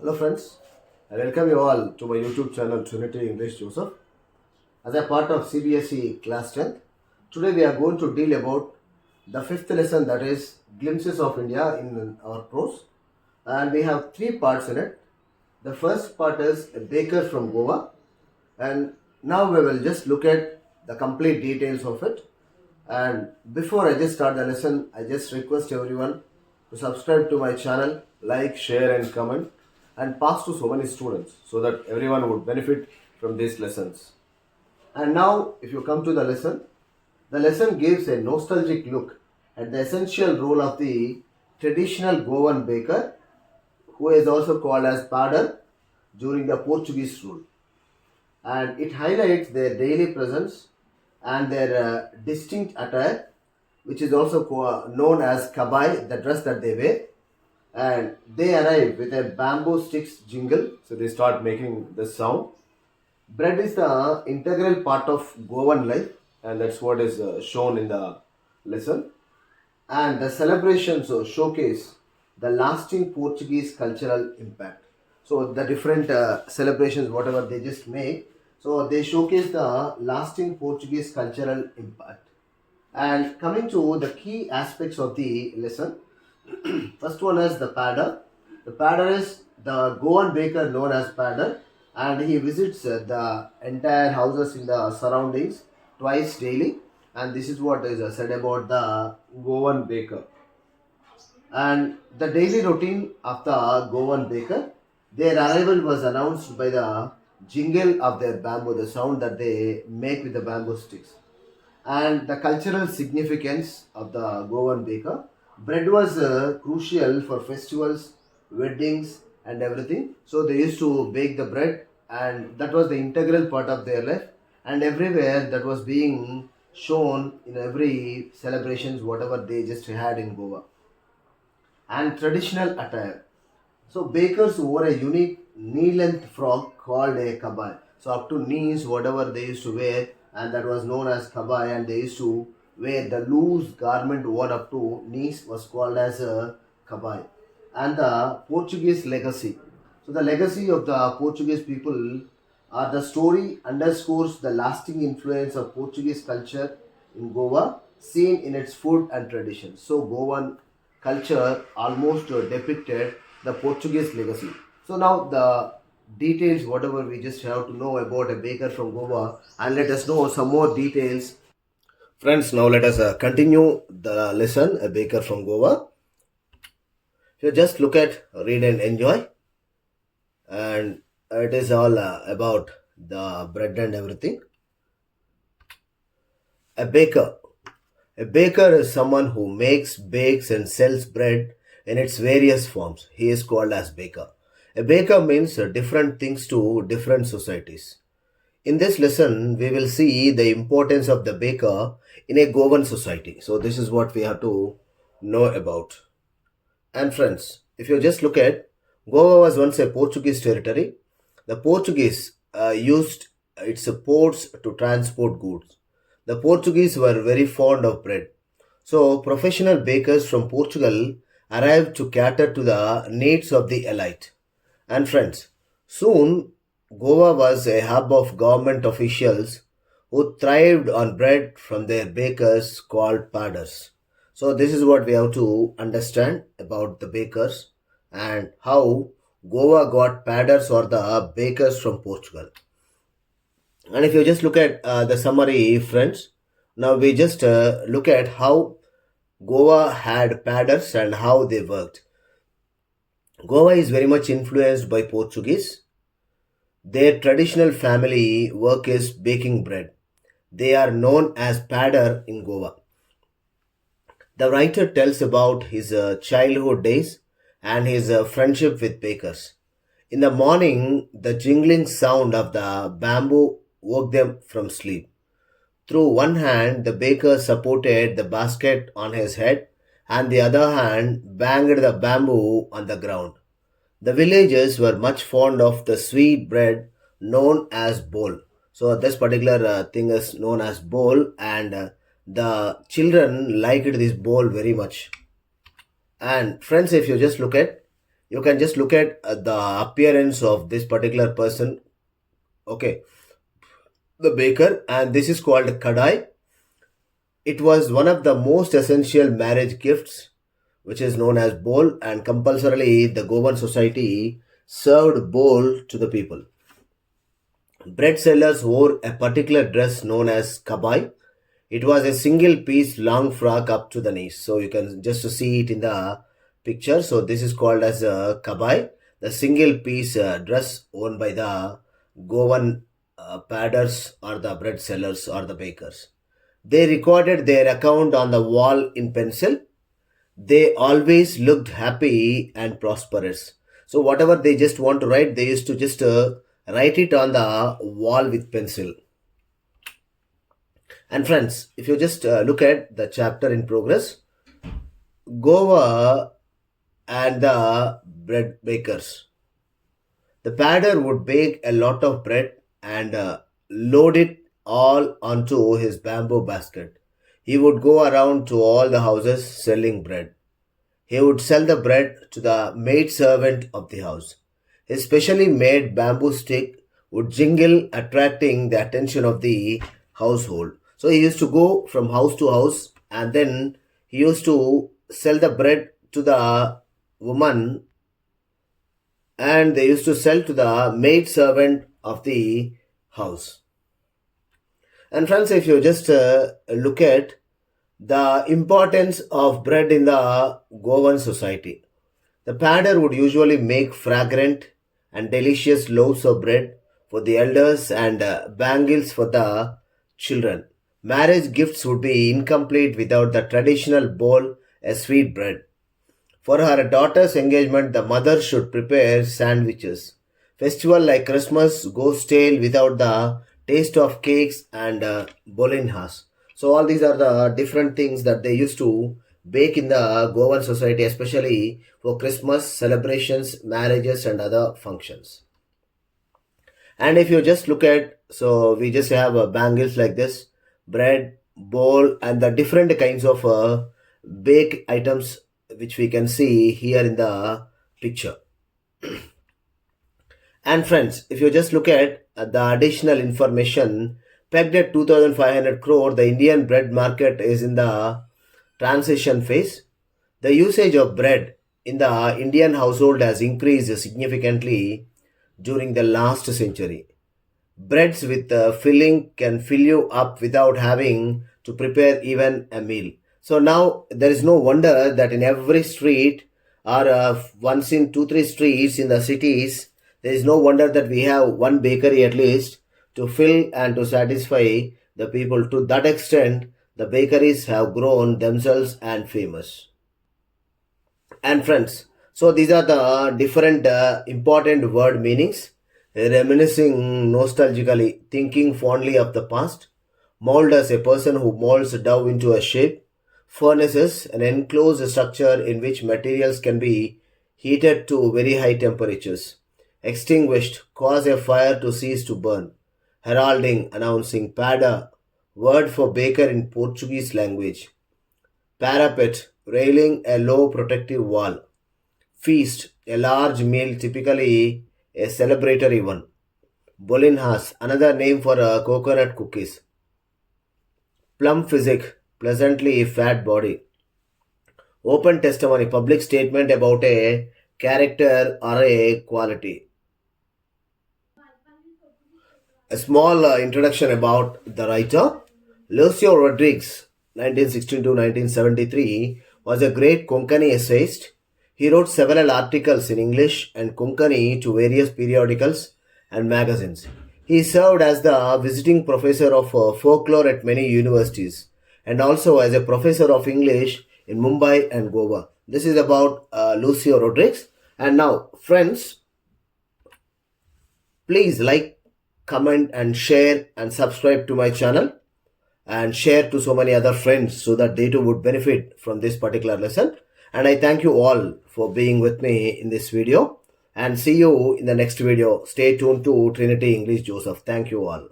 Hello friends, I welcome you all to my YouTube channel Trinity English Joseph. As a part of CBSE class 10th, today we are going to deal about the fifth lesson, that is glimpses of India in our prose, and we have three parts in it. The first part is a baker from Goa, and now we will just look at the complete details of it. And before I just start the lesson, I just request everyone to subscribe to my channel, like, share, and comment, and pass to so many students so that everyone would benefit from these lessons. And now, if you come to the lesson gives a nostalgic look at the essential role of the traditional Goan baker, who is also called as padder, during the Portuguese rule, and it highlights their daily presence and their distinct attire, which is also known as Kabai, the dress that they wear. And they arrive with a bamboo sticks jingle, so they start making the sound. Bread is the integral part of Goan life, and that's what is shown in the lesson. And the celebrations showcase the lasting Portuguese cultural impact. So the different celebrations, whatever they just make, so they showcase the lasting Portuguese cultural impact. And coming to the key aspects of the lesson, first one is the padder. The padder is the Goan baker known as padder, and he visits the entire houses in the surroundings twice daily. And this is what is said about the Goan baker. And the daily routine of the Goan baker, their arrival was announced by the jingle of their bamboo, the sound that they make with the bamboo sticks. And the cultural significance of the Goan baker. Bread was crucial for festivals, weddings, and everything. So they used to bake the bread, and that was the integral part of their life. And everywhere that was being shown in every celebrations, whatever they just had in Goa. And traditional attire. So bakers wore a unique knee-length frock called a kabai. So up to knees, whatever they used to wear, and that was known as kabai, and they used to wear the loose garment worn up to knees was called as a kabai. And the Portuguese legacy. So the legacy of the Portuguese people are the story underscores the lasting influence of Portuguese culture in Goa, seen in its food and traditions. So Goan culture almost depicted the Portuguese legacy. So now the details, whatever we just have to know about a baker from Goa, and let us know some more details. Friends, now let us continue the lesson, a baker from Goa. So just look at, read and enjoy, and it is all about the bread and everything. A baker. A baker is someone who makes, bakes, and sells bread in its various forms. He is called as baker. A baker means different things to different societies. In this lesson, we will see the importance of the baker in a Goan society. So this is what we have to know about. And friends, if you just look at, Goa was once a Portuguese territory. The Portuguese used its ports to transport goods. The Portuguese were very fond of bread. So professional bakers from Portugal arrived to cater to the needs of the elite. And friends, soon Goa was a hub of government officials who thrived on bread from their bakers called padders. So this is what we have to understand about the bakers and how Goa got padders or the bakers from Portugal. And if you just look at the summary, friends, now we just look at how Goa had padders and how they worked. Goa is very much influenced by Portuguese. Their traditional family work is baking bread. They are known as padder in Goa. The writer tells about his childhood days and his friendship with bakers. In the morning, the jingling sound of the bamboo woke them from sleep. Through one hand, the baker supported the basket on his head, and the other hand banged the bamboo on the ground. The villagers were much fond of the sweet bread known as bol. So this particular thing is known as bol, and the children liked this bol very much. And friends, if you just look at, You can just look at the appearance of this particular person. Okay, the baker, and this is called kadai. It was one of the most essential marriage gifts, which is known as bowl, and compulsorily the Goan society served bowl to the people. Bread sellers wore a particular dress known as Kabai. It was a single piece long frock up to the knees. So you can just see it in the picture. So this is called as a Kabai, the single piece dress worn by the Goan padders or the bread sellers or the bakers. They recorded their account on the wall in pencil. They always looked happy and prosperous. So whatever they just want to write, they used to just write it on the wall with pencil. And friends, if you just look at the chapter in progress, Goa and the bread bakers. The padder would bake a lot of bread and load it all onto his bamboo basket. He would go around to all the houses selling bread. He would sell the bread to the maid servant of the house. His specially made bamboo stick would jingle, attracting the attention of the household. So he used to go from house to house, and then he used to sell the bread to the woman, and they used to sell to the maid servant of the house. And friends, if you just look at the importance of bread in the Goan society, the padder would usually make fragrant and delicious loaves of bread for the elders and bangles for the children. Marriage gifts would be incomplete without the traditional bowl, a sweet bread. For her daughter's engagement, the mother should prepare sandwiches. Festival like Christmas goes stale without the taste of cakes and bolinhas. So all these are the different things that they used to bake in the Goan society, especially for Christmas celebrations, marriages, and other functions. And if you just look at, so we just have bangles like this, bread, bowl, and the different kinds of bake items which we can see here in the picture. And friends, if you just look at the additional information, pegged at 2,500 crore, the Indian bread market is in the transition phase. The usage of bread in the Indian household has increased significantly during the last century. Breads with filling can fill you up without having to prepare even a meal. So now there is no wonder that in every street or once in 2 3 streets in the cities, there is no wonder that we have one bakery at least to fill and to satisfy the people. To that extent, the bakeries have grown themselves and famous. And friends, so these are the different important word meanings. Reminiscing nostalgically, thinking fondly of the past. Mold as a person who molds dough into a shape. Furnaces, an enclosed structure in which materials can be heated to very high temperatures. Extinguished, cause a fire to cease to burn. Heralding, announcing. Pada, word for baker in Portuguese language. Parapet, railing, a low protective wall. Feast, a large meal, typically a celebratory one. Bolinhas, another name for coconut cookies. Plum physic, pleasantly fat body. Open testimony, public statement about a character or a quality. A small introduction about the writer. Lucio Rodrigues, 1916 to 1973, was a great Konkani essayist. He wrote several articles in English and Konkani to various periodicals and magazines. He served as the visiting professor of folklore at many universities and also as a professor of English in Mumbai and Goa. This is about Lucio Rodrigues. And now, friends, please like, comment, and share and subscribe to my channel and share to so many other friends so that they too would benefit from this particular lesson. And I thank you all for being with me in this video and see you in the next video. Stay tuned to Trinity English Joseph. Thank you all.